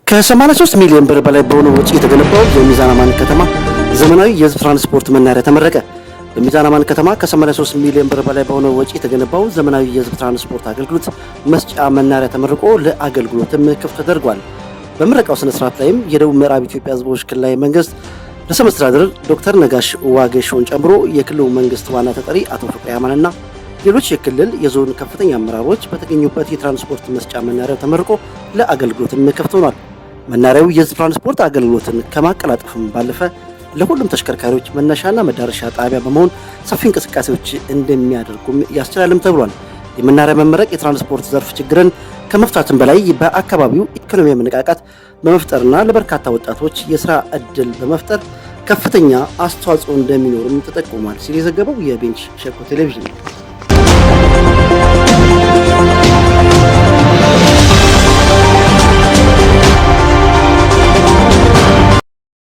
ከ83 ሚሊዮን ብር በላይ በሆነ ወጪ የተገነባው የሚዛን አማን ከተማ ዘመናዊ የህዝብ ትራንስፖርት መናኸሪያ ተመረቀ። በሚዛን አማን ከተማ ከ83 ሚሊዮን ብር በላይ በሆነ ወጪ የተገነባው ዘመናዊ የህዝብ ትራንስፖርት አገልግሎት መስጫ መናኸሪያ ተመርቆ ለአገልግሎትም ክፍት ተደርጓል። በምረቃው ስነ ስርዓት ላይም የደቡብ ምዕራብ ኢትዮጵያ ህዝቦች ክልላዊ መንግስት ርዕሰ መስተዳድር ዶክተር ነጋሽ ዋጌሾን ጨምሮ የክልሉ መንግስት ዋና ተጠሪ አቶ ፍቅሬ አማንና ሌሎች የክልል የዞን ከፍተኛ አመራሮች በተገኙበት የትራንስፖርት መስጫ መናኸሪያው ተመርቆ ለአገልግሎትም ክፍት ሆኗል። መናኸሪያው የህዝብ ትራንስፖርት አገልግሎትን ከማቀላጠፍም ባለፈ ለሁሉም ተሽከርካሪዎች መነሻና መዳረሻ ጣቢያ በመሆን ሰፊ እንቅስቃሴዎች እንደሚያደርጉም ያስችላልም ተብሏል። የመናኸሪያ መመረቅ የትራንስፖርት ዘርፍ ችግርን ከመፍታትም በላይ በአካባቢው ኢኮኖሚያዊ መነቃቃት በመፍጠርና ለበርካታ ወጣቶች የስራ እድል በመፍጠር ከፍተኛ አስተዋጽኦ እንደሚኖርም ተጠቁሟል ሲል የዘገበው የቤንች ሸኮ ቴሌቪዥን ነው።